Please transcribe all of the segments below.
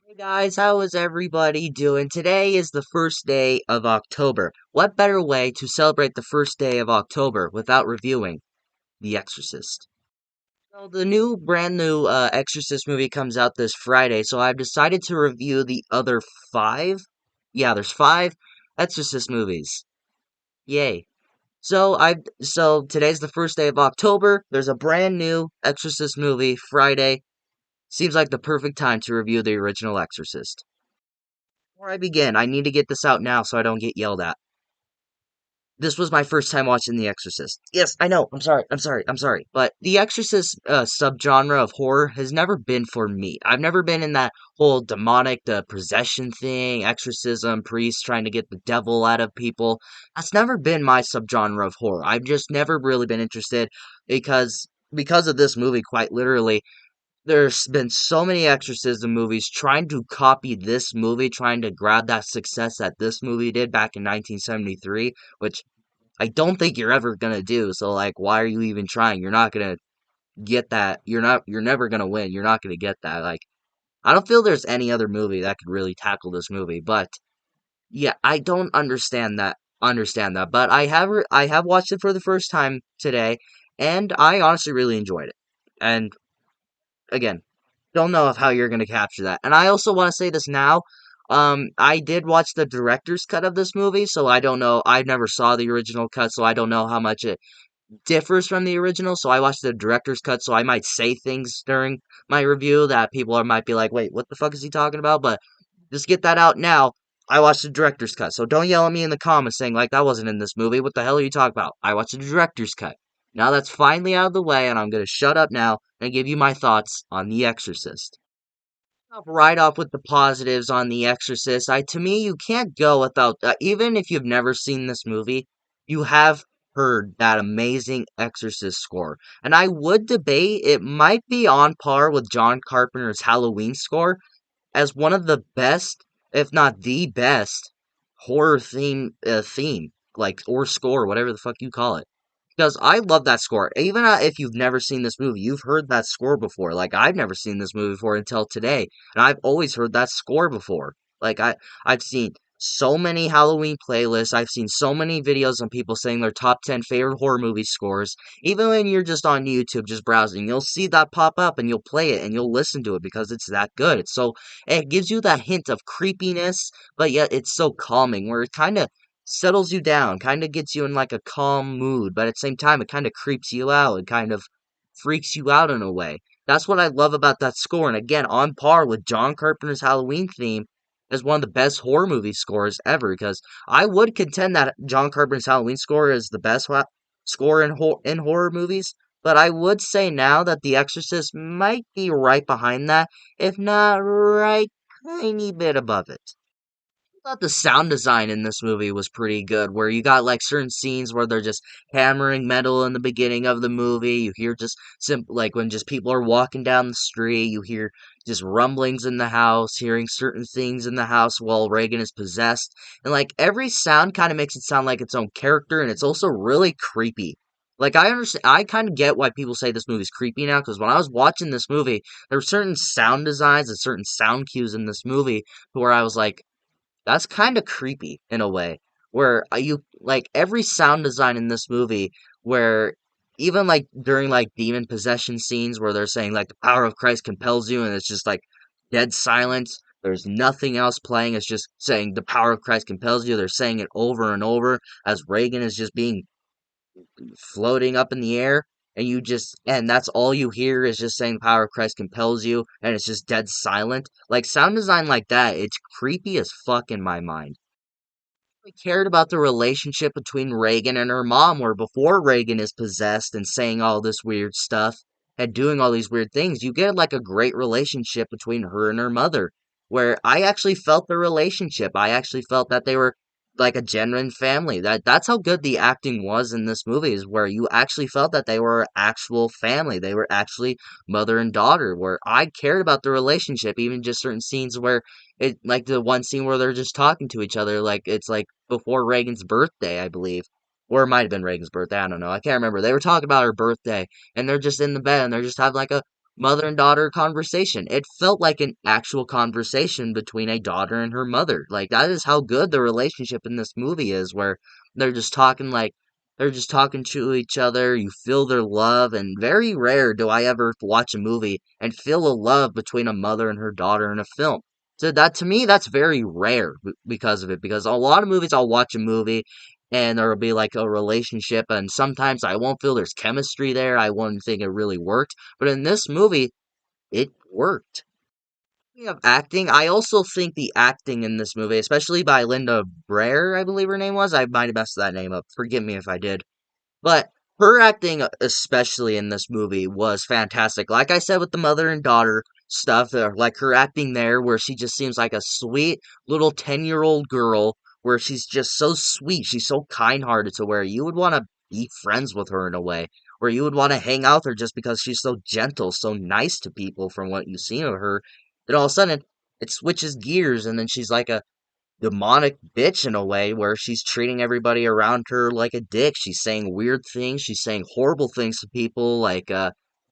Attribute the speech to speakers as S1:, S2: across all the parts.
S1: Hey guys, how is everybody doing? Today is the first day of October. What better way to celebrate the first day of October without reviewing The Exorcist? So the brand new Exorcist movie comes out this Friday, so I've decided to review the other five. Yeah, there's five Exorcist movies. Yay. So today's the first day of October. There's a brand new Exorcist movie Friday. Seems like the perfect time to review the original Exorcist. Before I begin, I need to get this out now so I don't get yelled at. This was my first time watching The Exorcist. Yes, I know. I'm sorry. But The Exorcist subgenre of horror has never been for me. I've never been in that whole demonic, the possession thing, exorcism, priests trying to get the devil out of people. That's never been my subgenre of horror. I've just never really been interested because of this movie, quite literally. There's been so many exorcism movies trying to copy this movie, trying to grab that success that this movie did back in 1973, which I don't think you're ever gonna do. So like, why are you even trying? You're not gonna get that. You're never gonna win. You're not gonna get that. Like, I don't feel there's any other movie that could really tackle this movie. But yeah, I don't understand that. But I have watched it for the first time today, and I honestly really enjoyed it. And again, don't know of how you're going to capture that. And I also want to say this now. I did watch the director's cut of this movie, so I don't know. I never saw the original cut, so I don't know how much it differs from the original. So I watched the director's cut, so I might say things during my review that might be like, "Wait, what the fuck is he talking about?" But just get that out now. I watched the director's cut, so don't yell at me in the comments saying like that wasn't in this movie. What the hell are you talking about? I watched the director's cut. Now that's finally out of the way, and I'm gonna shut up now and give you my thoughts on The Exorcist. Right off with the positives on The Exorcist. To me, you can't go without, even if you've never seen this movie, you have heard that amazing Exorcist score. And I would debate it might be on par with John Carpenter's Halloween score as one of the best, if not the best, horror theme, like, or score, whatever the fuck you call it. Because I love that score. Even if you've never seen this movie, you've heard that score before. Like, I've never seen this movie before until today, and I've always heard that score before. Like, I've seen so many Halloween playlists. I've seen so many videos on people saying their top 10 favorite horror movie scores. Even when you're just on YouTube, just browsing, you'll see that pop up, and you'll play it, and you'll listen to it because it's that good. It gives you that hint of creepiness, but yet it's so calming, where it kind of settles you down, kind of gets you in like a calm mood, but at the same time, it kind of creeps you out. It kind of freaks you out in a way. That's what I love about that score. And again, on par with John Carpenter's Halloween theme as one of the best horror movie scores ever. Because I would contend that John Carpenter's Halloween score is the best score in horror movies. But I would say now that The Exorcist might be right behind that, if not right tiny bit above it. Thought the sound design in this movie was pretty good, where you got like certain scenes where they're just hammering metal in the beginning of the movie. You hear just like when just people are walking down the street, you hear just rumblings in the house, hearing certain things in the house while Regan is possessed. And like every sound kind of makes it sound like its own character, and it's also really creepy. Like I understand, I kind of get why people say this movie's creepy now, because when I was watching this movie, there were certain sound designs and certain sound cues in this movie where I was like, that's kind of creepy in a way, where you like every sound design in this movie, where even like during like demon possession scenes where they're saying like the power of Christ compels you, and it's just like dead silence. There's nothing else playing. It's just saying the power of Christ compels you. They're saying it over and over as Reagan is just being floating up in the air, and that's all you hear is just saying the power of Christ compels you, and it's just dead silent. Like sound design like that, it's creepy as fuck in my mind. I cared about the relationship between Reagan and her mom, where before Reagan is possessed and saying all this weird stuff and doing all these weird things, you get like a great relationship between her and her mother, where I actually felt the relationship. I actually felt that they were like a genuine family. That's how good the acting was in this movie, is where you actually felt that they were actual family. They were actually mother and daughter, where I cared about the relationship, even just certain scenes where it like the one scene where they're just talking to each other, like it's like before Reagan's birthday, I believe. Or it might have been Reagan's birthday, I don't know. I can't remember. They were talking about her birthday, and they're just in the bed, and they're just having like a mother and daughter conversation. It felt like an actual conversation between a daughter and her mother. Like that is how good the relationship in this movie is, where they're just talking like they're just talking to each other. You feel their love, and very rare do I ever watch a movie and feel a love between a mother and her daughter in a film. So that to me, that's very rare because of it. Because a lot of movies, I'll watch a movie and there'll be like a relationship, and sometimes I won't feel there's chemistry there. I won't think it really worked. But in this movie, it worked. Speaking of acting, I also think the acting in this movie, especially by Linda Blair, I believe her name was. I might have messed that name up. Forgive me if I did. But her acting, especially in this movie, was fantastic. Like I said with the mother and daughter stuff, like her acting there, where she just seems like a sweet little 10-year-old girl, where she's just so sweet. She's so kind hearted to where you would want to be friends with her in a way, where you would want to hang out with her just because she's so gentle, so nice to people from what you've seen of her. Then all of a sudden, it switches gears, and then she's like a demonic bitch in a way where she's treating everybody around her like a dick. She's saying weird things. She's saying horrible things to people, like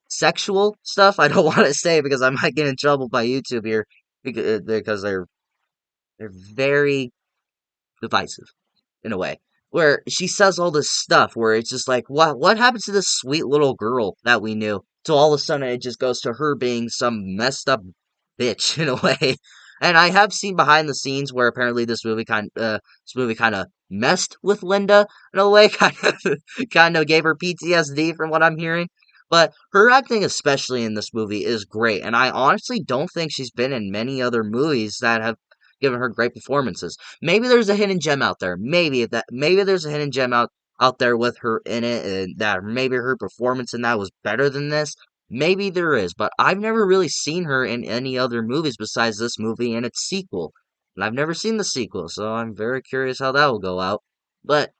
S1: sexual stuff. I don't want to say because I might get in trouble by YouTube here because they're very divisive in a way. Where she says all this stuff where it's just like, what happened to this sweet little girl that we knew? So all of a sudden it just goes to her being some messed up bitch in a way. And I have seen behind the scenes where apparently this movie kind of messed with Linda in a way, kind of gave her PTSD from what I'm hearing. But her acting, especially in this movie, is great, and I honestly don't think she's been in many other movies that have given her great performances. Maybe there's a hidden gem out there. Maybe there's a hidden gem out there with her in it, and that maybe her performance in that was better than this. Maybe there is, but I've never really seen her in any other movies besides this movie and its sequel. And I've never seen the sequel, so I'm very curious how that will go out. But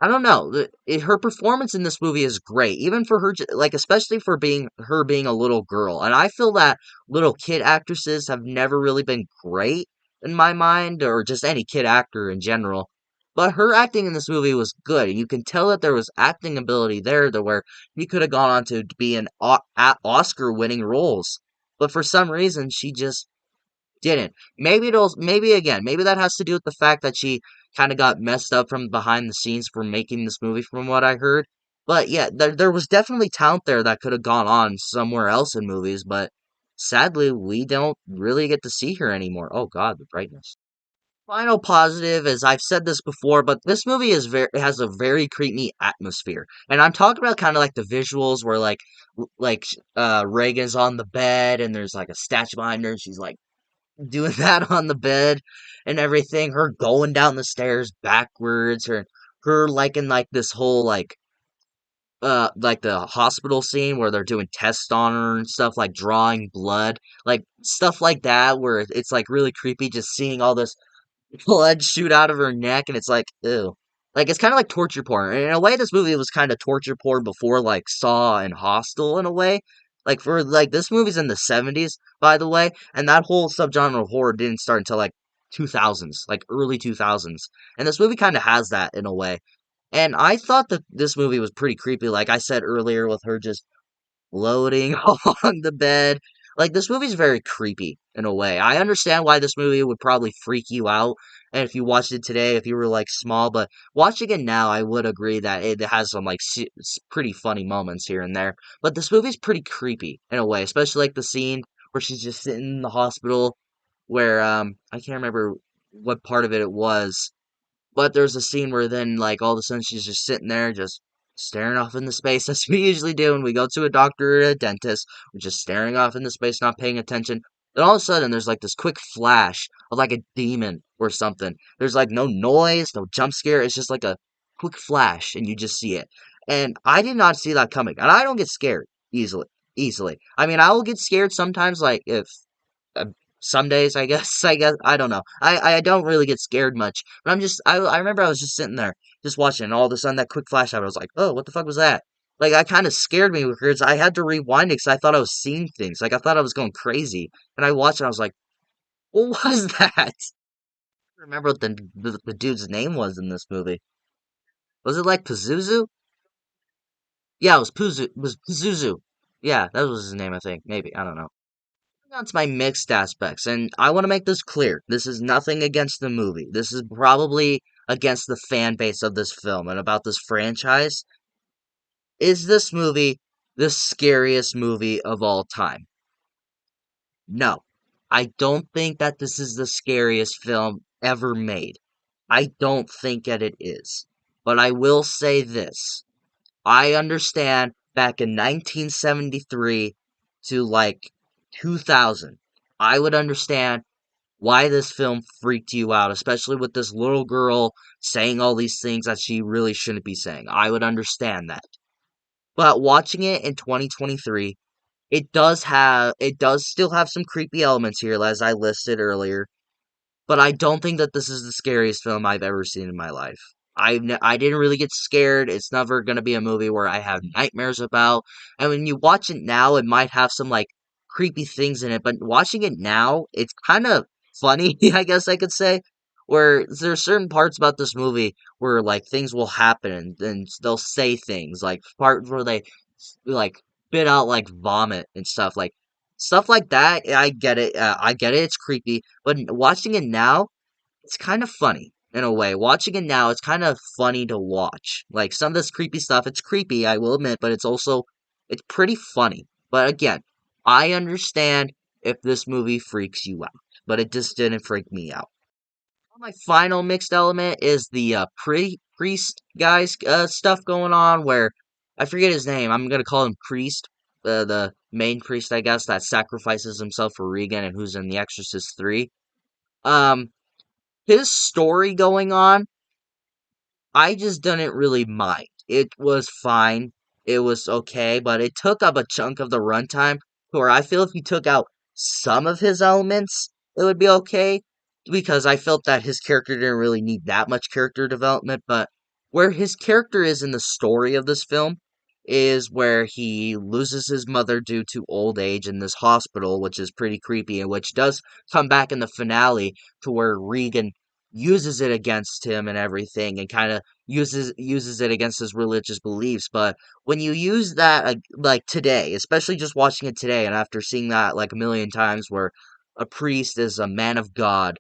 S1: I don't know. Her performance in this movie is great, even for her, like especially for being a little girl. And I feel that little kid actresses have never really been great in my mind, or just any kid actor in general. But her acting in this movie was good, and you can tell that there was acting ability there, to where he could have gone on to be in Oscar-winning roles. But for some reason, she just didn't. Maybe again, maybe that has to do with the fact that she kind of got messed up from behind the scenes for making this movie, from what I heard. But yeah, there was definitely talent there that could have gone on somewhere else in movies, but sadly, we don't really get to see her anymore. Oh God, the brightness. Final positive is I've said this before, but this movie is very has a very creepy atmosphere, and I'm talking about kind of like the visuals where Regan's on the bed and there's like a statue behind her, and she's like doing that on the bed and everything. Her going down the stairs backwards. Her like in like this whole like the hospital scene where they're doing tests on her and stuff, like drawing blood, like stuff like that, where it's like really creepy just seeing all this blood shoot out of her neck, and it's like, ew. Like, it's kind of like torture porn. And in a way, this movie was kind of torture porn before, like, Saw and Hostel, in a way. This movie's in the 70s, by the way, and that whole subgenre of horror didn't start until, like, 2000s, like, early 2000s. And this movie kind of has that, in a way. And I thought that this movie was pretty creepy, like I said earlier, with her just floating on the bed. Like, this movie's very creepy in a way. I understand why this movie would probably freak you out, and if you watched it today, if you were like small, but watching it now, I would agree that it has some like pretty funny moments here and there. But this movie's pretty creepy in a way, especially like the scene where she's just sitting in the hospital, where I can't remember what part of it was, but there's a scene where then, like, all of a sudden she's just sitting there, just staring off into space, as we usually do when we go to a doctor or a dentist. We're just staring off into space, not paying attention. Then all of a sudden, there's like this quick flash of like a demon or something. There's like no noise, no jump scare. It's just like a quick flash, and you just see it. And I did not see that coming. And I don't get scared easily. Easily. I mean, I will get scared sometimes, like if uh, some days, I guess. I guess I don't know. I don't really get scared much, but I remember I was just sitting there, just watching, and all of a sudden that quick flash, I was like, oh, what the fuck was that? Like, I kind of scared me because I had to rewind it because I thought I was seeing things. Like, I thought I was going crazy, and I watched and I was like, what was that? I don't remember what the dude's name was in this movie. Was it like Pazuzu? Yeah, it was Pazuzu. Yeah, that was his name, I think. Maybe. I don't know. That's my mixed aspects, and I want to make this clear. This is nothing against the movie. This is probably against the fan base of this film and about this franchise. Is this movie the scariest movie of all time? No. I don't think that this is the scariest film ever made. I don't think that it is. But I will say this. I understand back in 1973 to like 2000, I would understand why this film freaked you out, especially with this little girl saying all these things that she really shouldn't be saying. I would understand that. But watching it in 2023, it does still have some creepy elements here, as I listed earlier, but I don't think that this is the scariest film I've ever seen in my life. I didn't really get scared. It's never gonna be a movie where I have nightmares about. And when you watch it now, it might have some like creepy things in it, but watching it now, it's kind of funny, I guess I could say. Where there are certain parts about this movie where like things will happen and they'll say things like parts where they like spit out like vomit and stuff like that. I get it. I get it. It's creepy, but watching it now, it's kind of funny in a way. Watching it now, it's kind of funny to watch. Like some of this creepy stuff, it's creepy, I will admit, but it's pretty funny. But again, I understand if this movie freaks you out, but it just didn't freak me out. My final mixed element is the priest guys stuff going on where I forget his name. I'm gonna call him Priest, the main priest, I guess, that sacrifices himself for Regan and who's in The Exorcist 3. Um, his story going on, I just didn't really mind. It was fine. It was okay, but it took up a chunk of the runtime to where I feel if you took out some of his elements, it would be okay. Because I felt that his character didn't really need that much character development, but where his character is in the story of this film is where he loses his mother due to old age in this hospital, which is pretty creepy, and which does come back in the finale to where Regan uses it against him and everything and kind of uses it against his religious beliefs. But when you use that like today, especially just watching it today and after seeing that like a million times where a priest is a man of God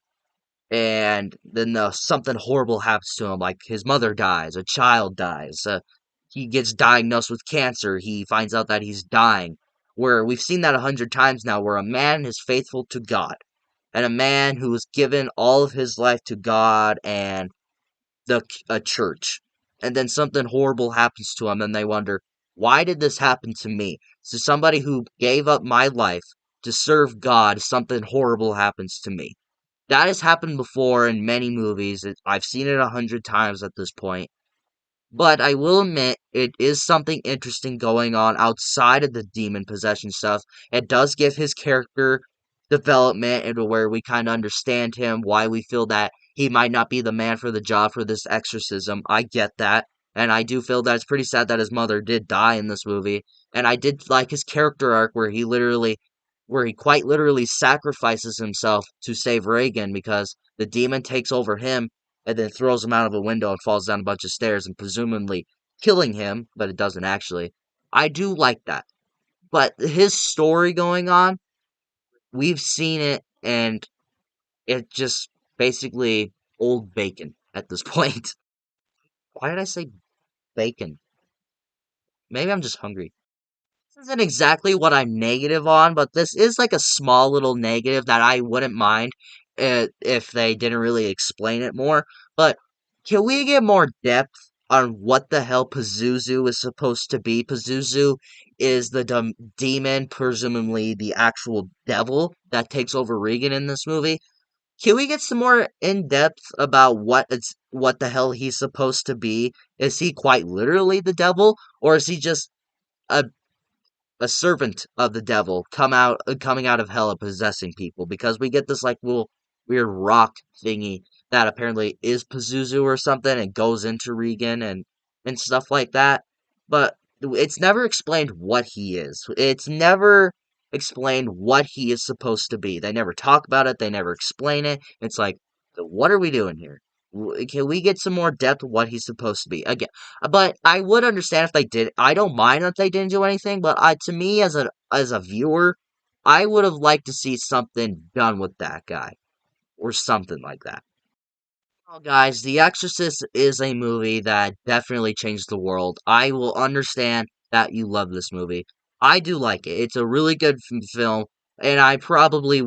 S1: and then something horrible happens to him, like his mother dies, a child dies, he gets diagnosed with cancer, he finds out that he's dying, where we've seen that 100 times now, where a man is faithful to God and a man who has given all of his life to God and a church, and then something horrible happens to him, and they wonder, why did this happen to me? So somebody who gave up my life to serve God, something horrible happens to me. That has happened before in many movies. I've seen it 100 times at this point. But I will admit, it is something interesting going on outside of the demon possession stuff. It does give his character development into where we kind of understand him, why we feel that he might not be the man for the job for this exorcism. I get that. And I do feel that it's pretty sad that his mother did die in this movie. And I did like his character arc where he quite literally sacrifices himself to save Reagan because the demon takes over him and then throws him out of a window and falls down a bunch of stairs and presumably killing him, but it doesn't actually. I do like that. But his story going on, we've seen it and it just basically old bacon at this point. Why did I say bacon? Maybe I'm just hungry. This isn't exactly what I'm negative on, but this is like a small little negative that I wouldn't mind if they didn't really explain it more. But can we get more depth on what the hell Pazuzu is supposed to be? Pazuzu is the demon, presumably the actual devil that takes over Regan in this movie. Can we get some more in depth about what the hell he's supposed to be? Is he quite literally the devil, or is he just a servant of the devil coming out of hell and possessing people, because we get this like little weird rock thingy that apparently is Pazuzu or something and goes into Regan and stuff like that. But it's never explained what he is. It's never explained what he is supposed to be. They never talk about it. They never explain it. It's like, what are we doing here? Can we get some more depth of what he's supposed to be again? But I would understand if they did. I don't mind if they didn't do anything, but to me as a viewer, I would have liked to see something done with that guy or something like that. Well, guys, The Exorcist is a movie that definitely changed the world. I will understand that you love this movie. I do like it. It's a really good film, and I probably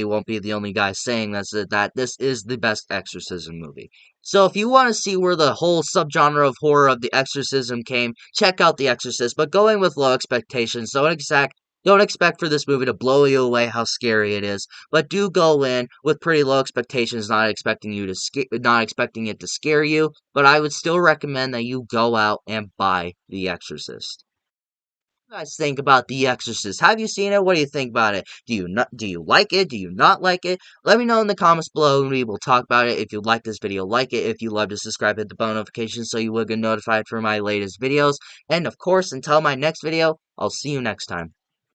S1: won't be the only guy saying this, that this is the best exorcism movie. So if you want to see where the whole subgenre of horror of the exorcism came, check out The Exorcist, but go in with low expectations. Don't expect for this movie to blow you away how scary it is, but do go in with pretty low expectations, not expecting it to scare you. But I would still recommend that you go out and buy The Exorcist. What do you guys think about The Exorcist? Have you seen it? What do you think about it? Do you like it? Do you not like it? Let me know in the comments below and we will talk about it. If you like this video, like it. If you love to subscribe, hit the bell notification so you will get notified for my latest videos. And of course, until my next video, I'll see you next time.